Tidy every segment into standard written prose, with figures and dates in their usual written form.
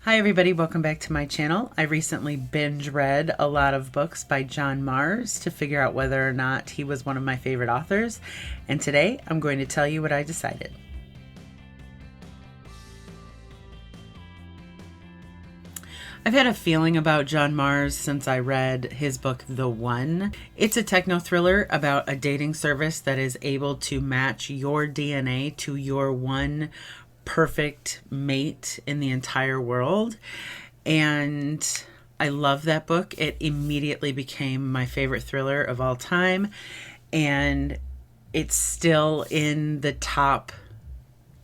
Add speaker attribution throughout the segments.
Speaker 1: Hi everybody, welcome back to my channel. I recently binge read a lot of books by John Mars to figure out whether or not he was one of my favorite authors, and today I'm going to tell you what I decided. I've had a feeling about John Mars since I read his book, The One. It's a techno thriller about a dating service that is able to match your DNA to your one perfect mate in the entire world. And I love that book. It immediately became my favorite thriller of all time. And it's still in the top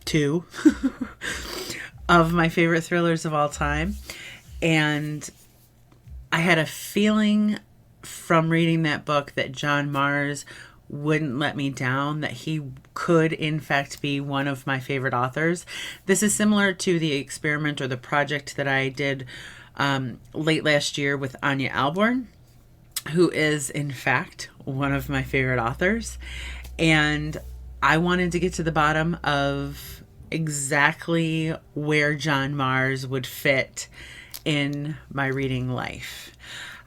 Speaker 1: 2 of my favorite thrillers of all time. And I had a feeling from reading that book that John Mars wouldn't let me down, that he could in fact be one of my favorite authors. This is similar to the experiment or the project that I did late last year with Anya Alborn, who is in fact one of my favorite authors. And I wanted to get to the bottom of exactly where John Mars would fit in my reading life.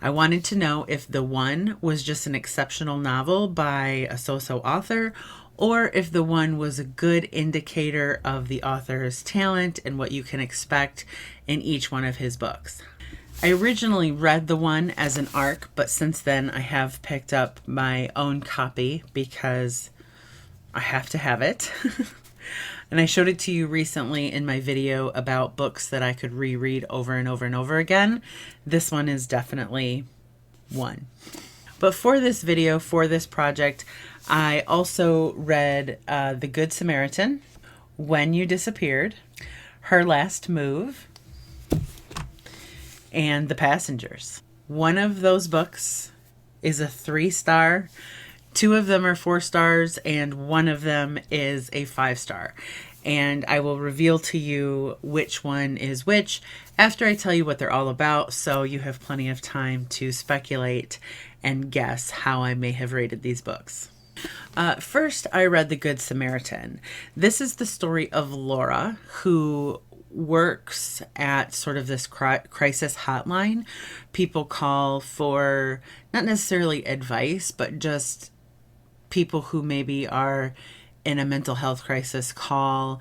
Speaker 1: I wanted to know if The One was just an exceptional novel by a so-so author, or if The One was a good indicator of the author's talent and what you can expect in each one of his books. I originally read The One as an ARC, but since then I have picked up my own copy because I have to have it. And I showed it to you recently in my video about books that I could reread over and over and over again. This one is definitely one. But for this video, for this project, I also read The Good Samaritan, When You Disappeared, Her Last Move, and The Passengers. One of those books is a 3-star. 2 of them are 4 stars, and 1 of them is a 5-star. And I will reveal to you which one is which after I tell you what they're all about, so you have plenty of time to speculate and guess how I may have rated these books. First, I read The Good Samaritan. This is the story of Laura, who works at sort of this crisis hotline. People call for not necessarily advice, but just people who maybe are in a mental health crisis call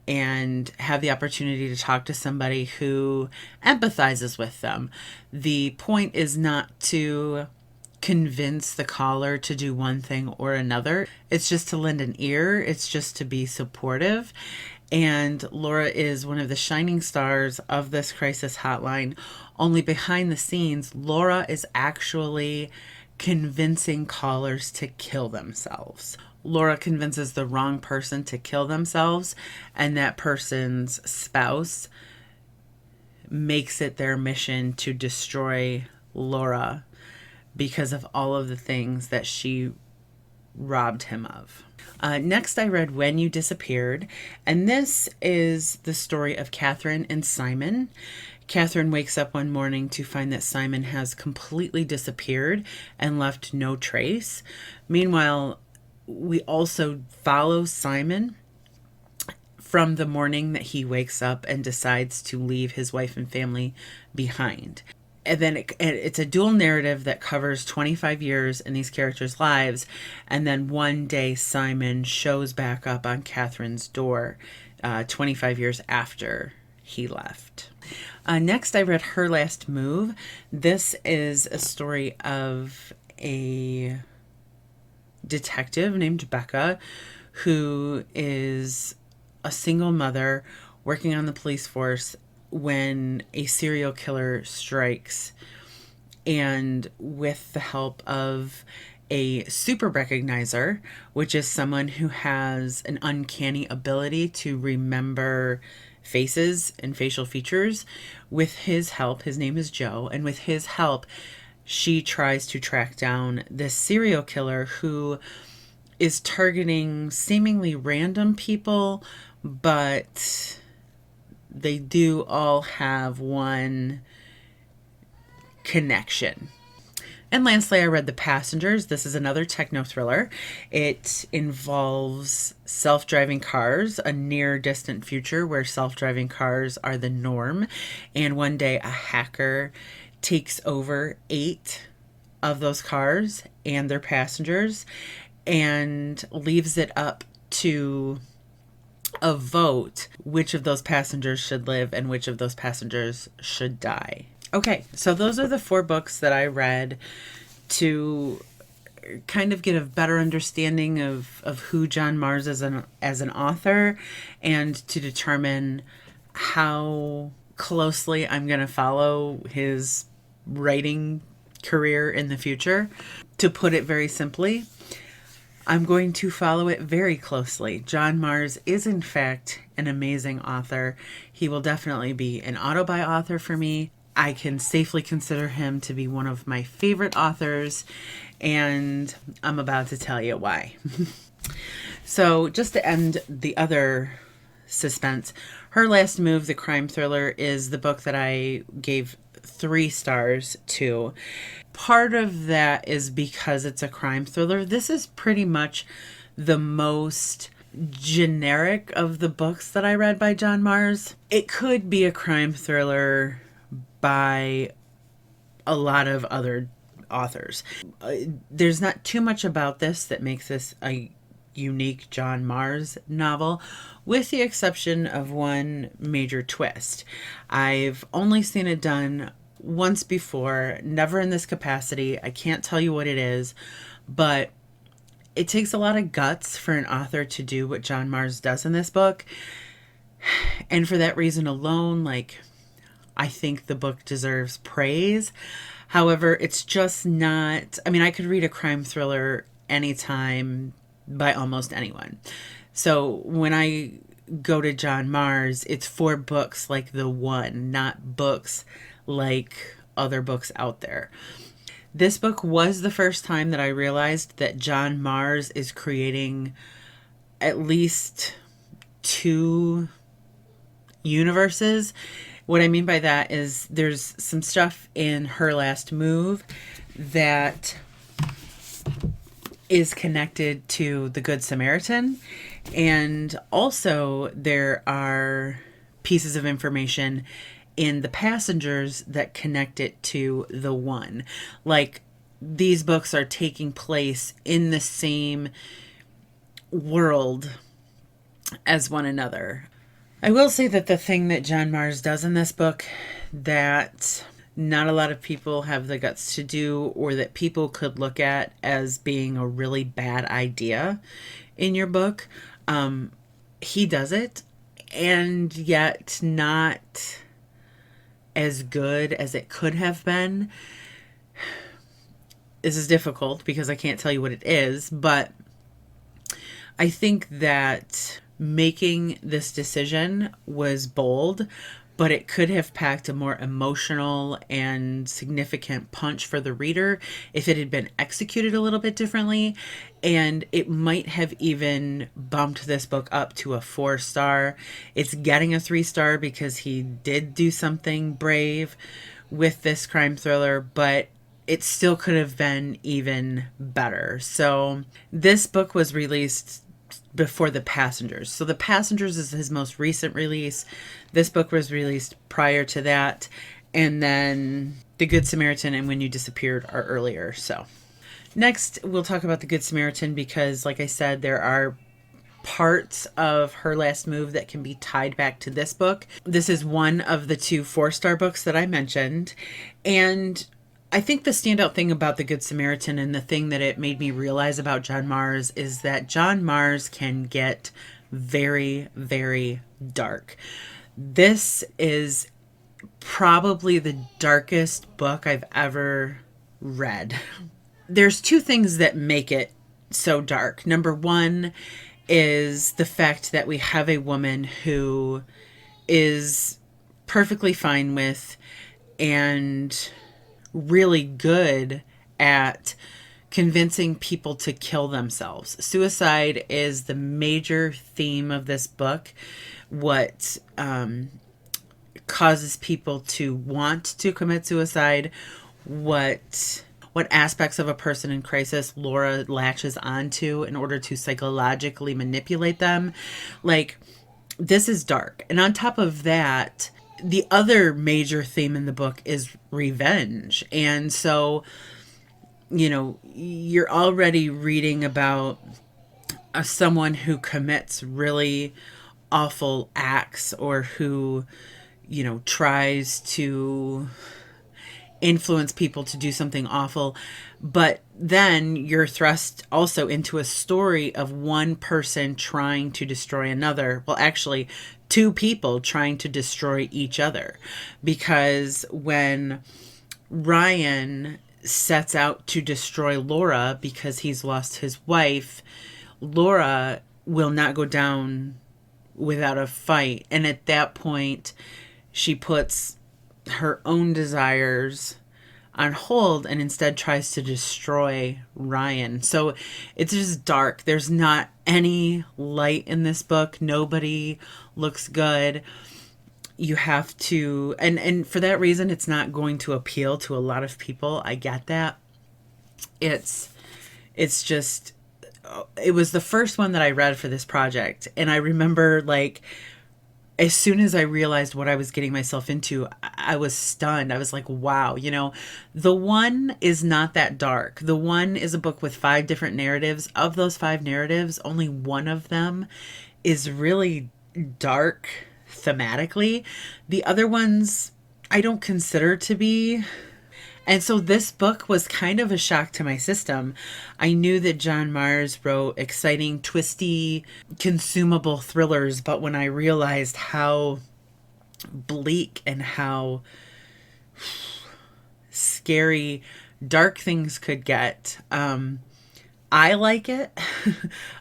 Speaker 1: and have the opportunity to talk to somebody who empathizes with them. The point is not to convince the caller to do one thing or another. It's just to lend an ear. It's just to be supportive. And Laura is one of the shining stars of this crisis hotline. Only behind the scenes, Laura is actually convincing callers to kill themselves. Laura convinces the wrong person to kill themselves, and that person's spouse makes it their mission to destroy Laura because of all of the things that she robbed him of. Next, I read When You Disappeared, and this is the story of Catherine and Simon. Catherine wakes up one morning to find that Simon has completely disappeared and left no trace. Meanwhile, we also follow Simon from the morning that he wakes up and decides to leave his wife and family behind. And then it's a dual narrative that covers 25 years in these characters' lives. And then one day Simon shows back up on Catherine's door 25 years after he left. Next, I read Her Last Move. This is a story of a detective named Becca, who is a single mother working on the police force when a serial killer strikes. And with the help of a super recognizer, which is someone who has an uncanny ability to remember faces and facial features, with his help, his name is Joe, and with his help, she tries to track down this serial killer who is targeting seemingly random people, but they do all have one connection. And lastly, I read The Passengers. This is another techno thriller. It involves self-driving cars, a near distant future where self-driving cars are the norm. And one day a hacker takes over 8 of those cars and their passengers and leaves it up to a vote which of those passengers should live and which of those passengers should die. Okay, so those are the 4 books that I read to kind of get a better understanding of who John Marrs is as an author, and to determine how closely I'm going to follow his writing career in the future. To put it very simply, I'm going to follow it very closely. John Marrs is, in fact, an amazing author. He will definitely be an auto-buy author for me. I can safely consider him to be one of my favorite authors, and I'm about to tell you why. So, just to end the other suspense, Her Last Move, the crime thriller, is the book that I gave 3 stars to. Part of that is because it's a crime thriller. This is pretty much the most generic of the books that I read by John Marrs. It could be a crime thriller by a lot of other authors. There's not too much about this that makes this a unique John Marrs novel, with the exception of one major twist. I've only seen it done once before, never in this capacity. I can't tell you what it is, but it takes a lot of guts for an author to do what John Marrs does in this book. And for that reason alone, I think the book deserves praise. However, it's just not, I could read a crime thriller anytime by almost anyone. So when I go to John Marrs, it's for books like The One, not books like other books out there. This book was the first time that I realized that John Marrs is creating at least 2 universes. What I mean by that is there's some stuff in Her Last Move that is connected to the Good Samaritan. And also there are pieces of information in The Passengers that connect it to The One. These books are taking place in the same world as one another. I will say that the thing that John Marrs does in this book that not a lot of people have the guts to do, or that people could look at as being a really bad idea in your book, he does it, and yet not as good as it could have been. This is difficult because I can't tell you what it is, but I think that making this decision was bold, but it could have packed a more emotional and significant punch for the reader if it had been executed a little bit differently. And it might have even bumped this book up to a 4-star. It's getting a 3-star because he did do something brave with this crime thriller, but it still could have been even better. So this book was released before The Passengers. So The Passengers is his most recent release. This book was released prior to that. And then The Good Samaritan and When You Disappeared are earlier. So next, we'll talk about The Good Samaritan because, like I said, there are parts of Her Last Move that can be tied back to this book. This is one of the 2 4-star books that I mentioned. And I think the standout thing about The Good Samaritan, and the thing that it made me realize about John Marrs, is that John Marrs can get very, very dark. This is probably the darkest book I've ever read. There's 2 things that make it so dark. Number 1 is the fact that we have a woman who is perfectly fine with and really good at convincing people to kill themselves. Suicide is the major theme of this book. What causes people to want to commit suicide, what what aspects of a person in crisis Laura latches onto in order to psychologically manipulate them. Like, this is dark. And on top of that, the other major theme in the book is revenge. And so, you're already reading about someone who commits really awful acts, or who, tries to influence people to do something awful. But then you're thrust also into a story of one person trying to destroy another. Well, actually, two people trying to destroy each other. Because when Ryan sets out to destroy Laura because he's lost his wife, Laura will not go down without a fight. And at that point, she puts her own desires on hold and instead tries to destroy Ryan. So it's just dark. There's not any light in this book. Nobody looks good. You have to, and for that reason, it's not going to appeal to a lot of people. I get that. It's just, it was the first one that I read for this project. And I remember, like, as soon as I realized what I was getting myself into, I was stunned. I was like, wow, The One is not that dark. The One is a book with 5 different narratives. Of those 5 narratives, only one of them is really dark thematically. The other ones I don't consider to be. And so this book was kind of a shock to my system. I knew that John Mars wrote exciting, twisty, consumable thrillers, but when I realized how bleak and how scary dark things could get, I like it.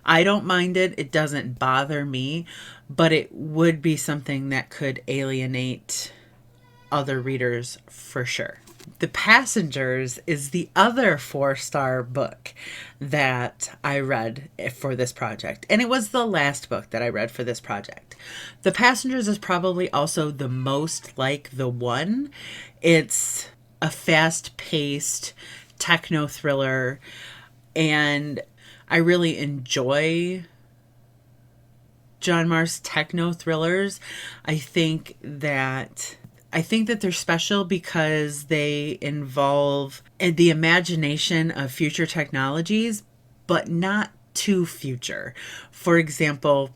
Speaker 1: I don't mind it. It doesn't bother me, but it would be something that could alienate other readers for sure. The Passengers is the other 4-star book that I read for this project. And it was the last book that I read for this project. The Passengers is probably also the most like The One. It's a fast-paced techno thriller, and I really enjoy John Mars techno thrillers. I think that they're special because they involve the imagination of future technologies, but not too future. For example,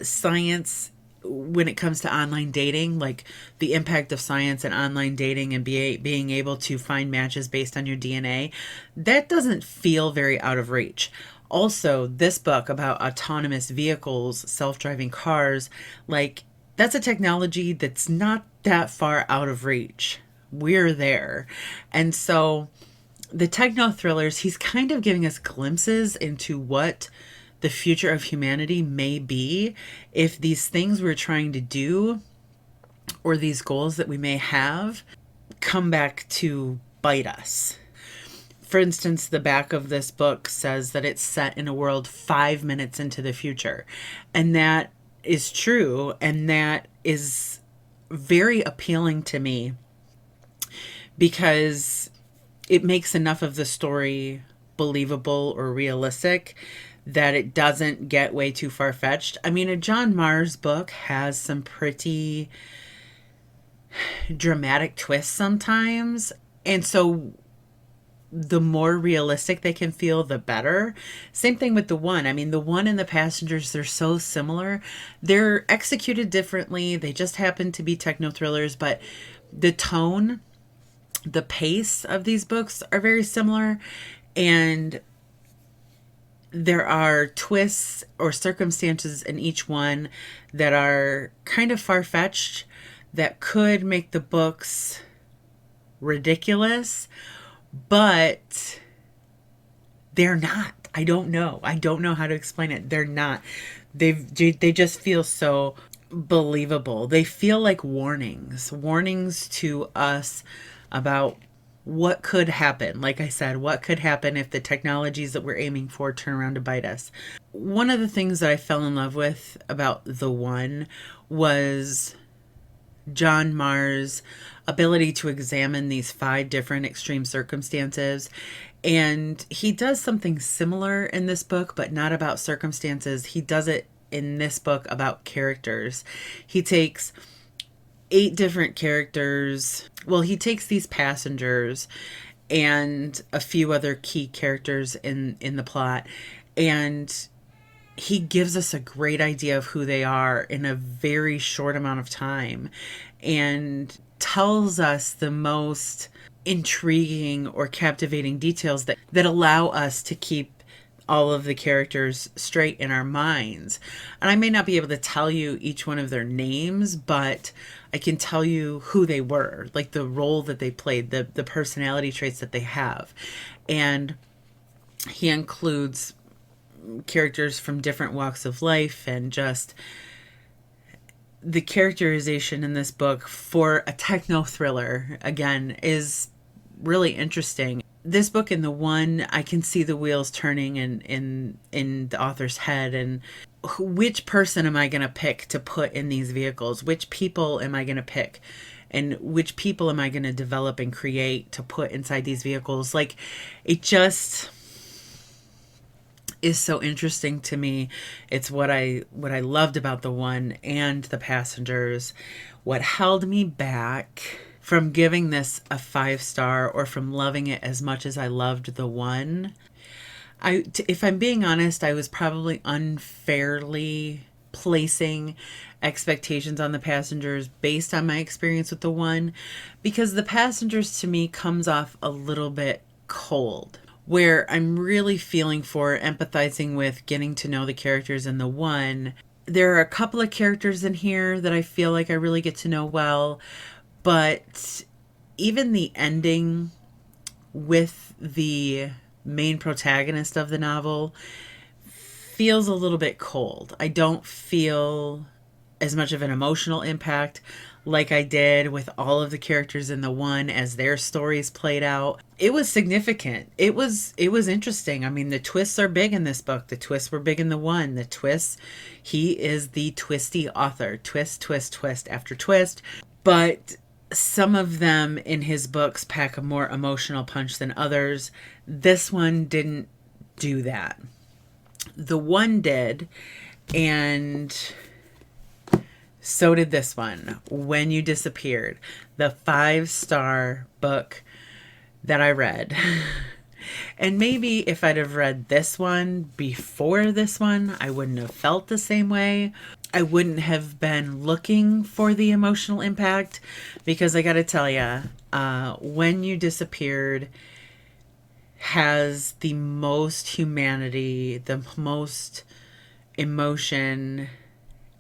Speaker 1: science, when it comes to online dating, like the impact of science and online dating and being able to find matches based on your DNA, that doesn't feel very out of reach. Also, this book about autonomous vehicles, self-driving cars, like, that's a technology that's not that far out of reach. We're there. And so the techno thrillers, he's kind of giving us glimpses into what the future of humanity may be if these things we're trying to do, or these goals that we may have, come back to bite us. For instance, the back of this book says that it's set in a world 5 minutes into the future. And that is true, and that is very appealing to me because it makes enough of the story believable or realistic that it doesn't get way too far-fetched. I mean, a John Mars book has some pretty dramatic twists sometimes, and so the more realistic they can feel, the better. Same thing with The One. I mean, The One and The Passengers, they're so similar. They're executed differently. They just happen to be techno thrillers, but the tone, the pace of these books are very similar. And there are twists or circumstances in each one that are kind of far-fetched that could make the books ridiculous, but they're not. I don't know how to explain it. They're not. They just feel so believable. They feel like warnings to us about what could happen. Like I said, what could happen if the technologies that we're aiming for turn around to bite us. One of the things that I fell in love with about The One was John Marr's ability to examine these 5 different extreme circumstances. And he does something similar in this book, but not about circumstances. He does it in this book about characters. He takes 8 different characters. Well, he takes these passengers and a few other key characters in the plot, and he gives us a great idea of who they are in a very short amount of time, and tells us the most intriguing or captivating details that allow us to keep all of the characters straight in our minds. And I may not be able to tell you each one of their names, but I can tell you who they were, like the role that they played, the personality traits that they have. And he includes characters from different walks of life, and just the characterization in this book for a techno thriller, again, is really interesting. This book and the one, I can see the wheels turning in the author's head, and which person am I going to pick to put in these vehicles? Which people am I going to pick? And which people am I going to develop and create to put inside these vehicles? Like, it just is so interesting to me. It's what I loved about the one and the passengers. What held me back from giving this a 5-star, or from loving it as much as I loved the one, if I'm being honest, I was probably unfairly placing expectations on the passengers based on my experience with the one, because the passengers to me comes off a little bit cold, where I'm really feeling for, empathizing with, getting to know the characters in the one. There are a couple of characters in here that I feel like I really get to know well, but even the ending with the main protagonist of the novel feels a little bit cold. I don't feel as much of an emotional impact like I did with all of the characters in the one as their stories played out. It was significant. It was interesting. I mean, the twists are big in this book. The twists were big in the one. The twists, he is the twisty author. Twist, twist, twist after twist. But some of them in his books pack a more emotional punch than others. This one didn't do that. The one did, and so did this one, When You Disappeared, the 5-star book that I read. And maybe if I'd have read this one before this one, I wouldn't have felt the same way. I wouldn't have been looking for the emotional impact, because I got to tell you, When You Disappeared has the most humanity, the most emotion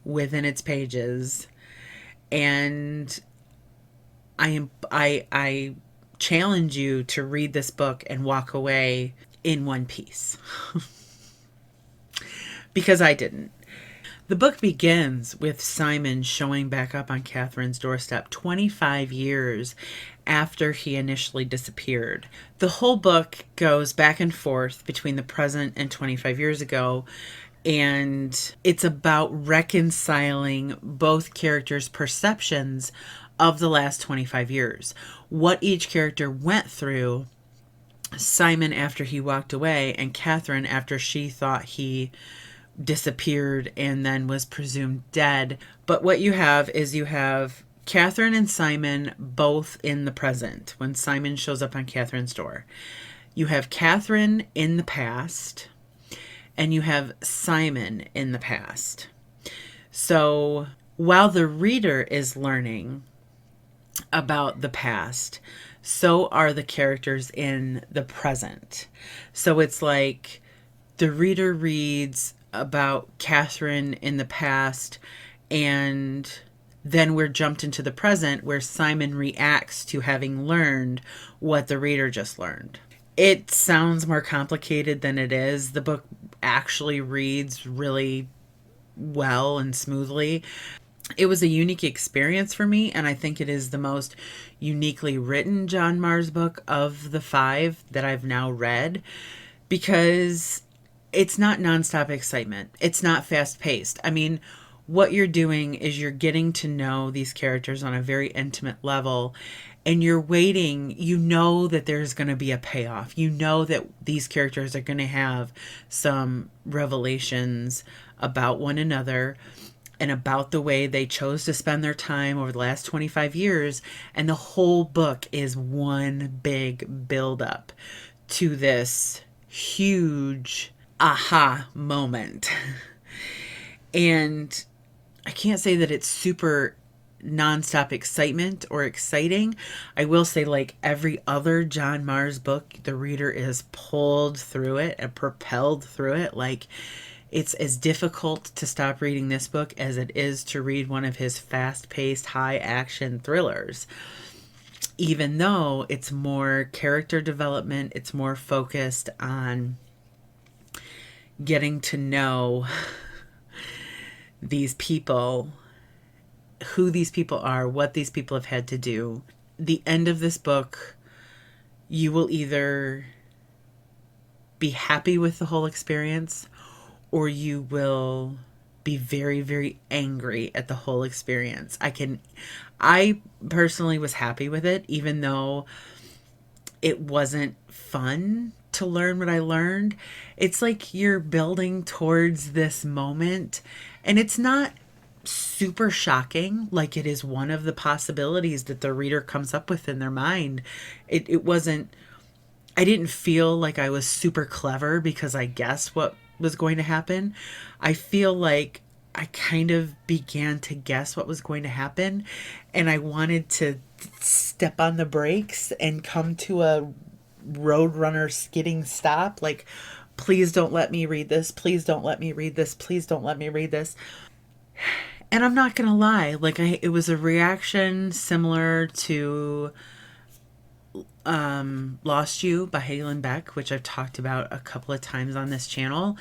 Speaker 1: within its pages, and I challenge you to read this book and walk away in one piece. Because I didn't. The book begins with Simon showing back up on Catherine's doorstep 25 years after he initially disappeared. The whole book goes back and forth between the present and 25 years ago, and it's about reconciling both characters' perceptions of the last 25 years. What each character went through, Simon after he walked away, and Catherine after she thought he disappeared and then was presumed dead. But what you have is you have Catherine and Simon both in the present when Simon shows up on Catherine's door. You have Catherine in the past, and you have Simon in the past. So while the reader is learning about the past, so are the characters in the present. So it's like the reader reads about Catherine in the past, and then we're jumped into the present where Simon reacts to having learned what the reader just learned. It sounds more complicated than it is. The book actually reads really well and smoothly. It was a unique experience for me, and I think it is the most uniquely written John Marr's book of the 5 that I've now read, because it's not nonstop excitement. It's not fast-paced. I mean, what you're doing is you're getting to know these characters on a very intimate level, and you're waiting. You know that there's going to be a payoff. You know that these characters are going to have some revelations about one another and about the way they chose to spend their time over the last 25 years. And the whole book is one big build-up to this huge aha moment. And I can't say that it's super nonstop excitement or exciting. I will say, like every other John Marrs book, the reader is pulled through it and propelled through it. Like, it's as difficult to stop reading this book as it is to read one of his fast-paced, high-action thrillers. Even though it's more character development, it's more focused on getting to know these people, who these people are, what these people have had to do. The end of this book, you will either be happy with the whole experience, or you will be very, very angry at the whole experience. I personally was happy with it, even though it wasn't fun to learn what I learned. It's like you're building towards this moment, and it's not super shocking. Like, it is one of the possibilities that the reader comes up with in their mind. It wasn't, I didn't feel like I was super clever because I guessed what was going to happen. I feel like I kind of began to guess what was going to happen, and I wanted to step on the brakes and come to a Roadrunner skidding stop. Like, please don't let me read this. Please don't let me read this. Please don't let me read this. And I'm not gonna lie, like, it was a reaction similar to Lost You by Halen Beck, which I've talked about a couple of times on this channel.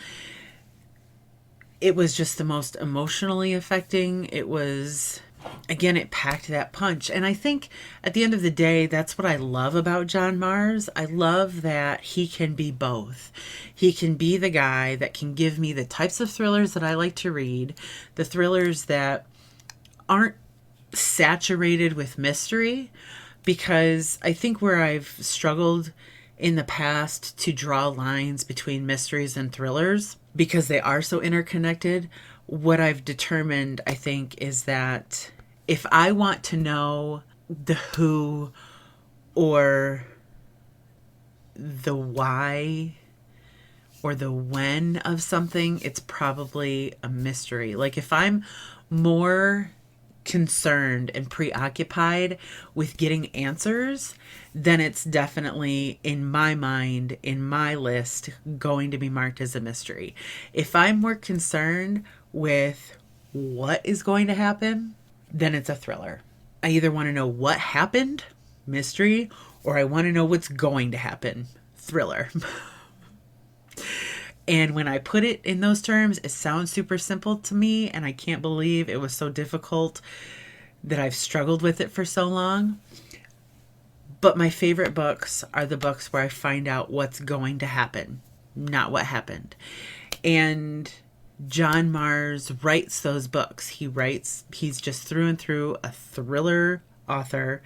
Speaker 1: It was just the most emotionally affecting. It was, again, it packed that punch. And I think at the end of the day, that's what I love about John Marrs. I love that he can be both. He can be the guy that can give me the types of thrillers that I like to read, the thrillers that aren't saturated with mystery, because I think where I've struggled in the past to draw lines between mysteries and thrillers, because they are so interconnected, what I've determined, I think, is that if I want to know the who or the why or the when of something, it's probably a mystery. Like, if I'm more concerned and preoccupied with getting answers, then it's definitely, in my mind, in my list, going to be marked as a mystery. If I'm more concerned with what is going to happen, then it's a thriller. I either want to know what happened, mystery, or I want to know what's going to happen, thriller. And when I put it in those terms, it sounds super simple to me, and I can't believe it was so difficult that I've struggled with it for so long. But my favorite books are the books where I find out what's going to happen, not what happened. And John Marrs writes those books. He's just through and through a thriller author.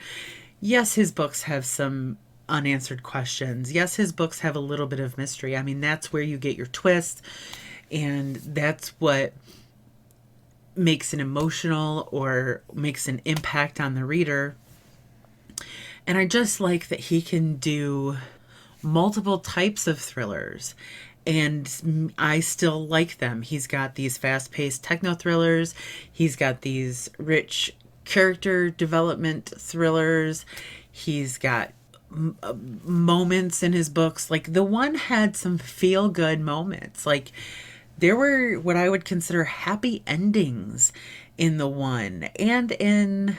Speaker 1: Yes, his books have some unanswered questions. Yes, his books have a little bit of mystery. I mean, that's where you get your twist, and that's what makes it emotional or makes an impact on the reader. And I just like that he can do multiple types of thrillers, and I still like them. He's got these fast-paced techno thrillers. He's got these rich character development thrillers. He's got moments in his books. Like, the one had some feel-good moments. Like, there were what I would consider happy endings in the one. And in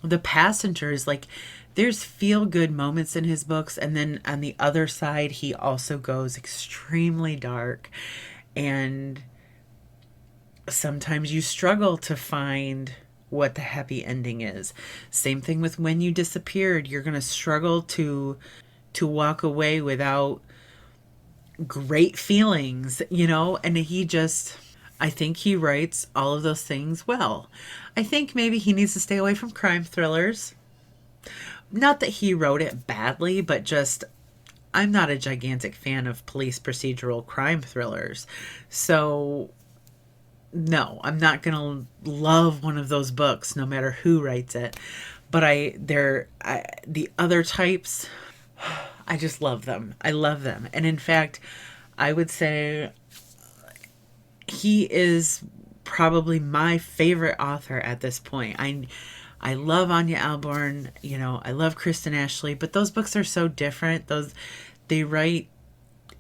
Speaker 1: The Passengers, like, there's feel-good moments in his books. And then on the other side, he also goes extremely dark. And sometimes you struggle to find what the happy ending is. Same thing with When You Disappeared. You're going to struggle to walk away without great feelings, you know? And he just, I think he writes all of those things well. I think maybe he needs to stay away from crime thrillers. Not that he wrote it badly, but just I'm not a gigantic fan of police procedural crime thrillers. So, no, I'm not going to love one of those books no matter who writes it. But the other types, I just love them. I love them. And in fact, I would say he is probably my favorite author at this point. I love Anya Alborn, I love Kristen Ashley, but those books are so different. They write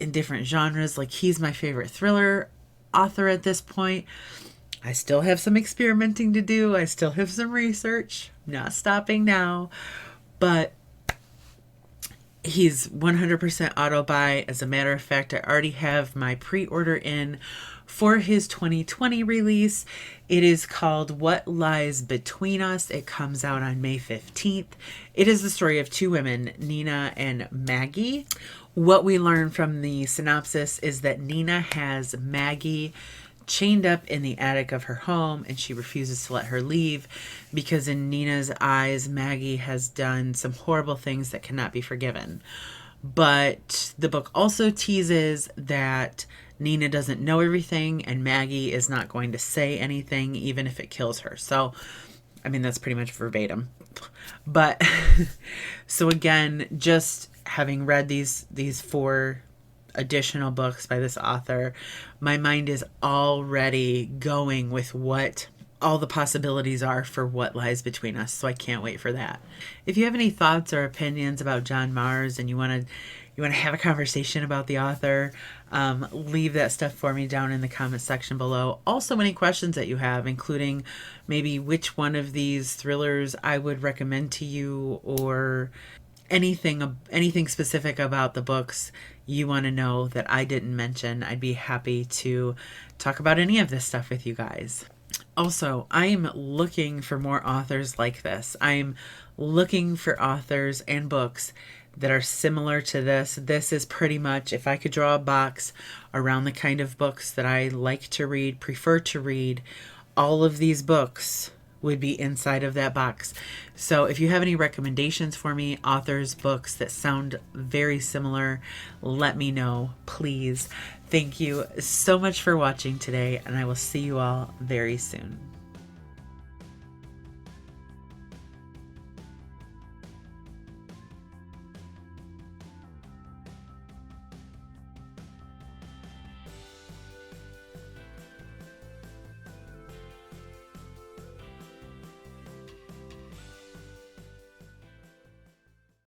Speaker 1: in different genres. Like, he's my favorite thriller author at this point. I still have some experimenting to do. I still have some research. I'm not stopping now. But he's 100% auto buy. As a matter of fact, I already have my pre-order in for his 2020 release. It is called What Lies Between Us. It comes out on May 15th. It is the story of two women, Nina and Maggie. What we learn from the synopsis is that Nina has Maggie chained up in the attic of her home, and she refuses to let her leave because in Nina's eyes, Maggie has done some horrible things that cannot be forgiven. But the book also teases that Nina doesn't know everything, and Maggie is not going to say anything, even if it kills her. So, I mean, that's pretty much verbatim. But, so again, just having read these 4 additional books by this author, my mind is already going with what all the possibilities are for What Lies Between Us. So I can't wait for that. If you have any thoughts or opinions about John Mars and you want to have a conversation about the author, leave that stuff for me down in the comment section below. Also, any questions that you have, including maybe which one of these thrillers I would recommend to you, or anything specific about the books you want to know that I didn't mention, I'd be happy to talk about any of this stuff with you guys. Also, I'm looking for more authors like this. I'm looking for authors and books that are similar to this. This is pretty much, if I could draw a box around the kind of books that I like to read, prefer to read, all of these books would be inside of that box. So if you have any recommendations for me, authors, books that sound very similar, let me know, please. Thank you so much for watching today, and I will see you all very soon.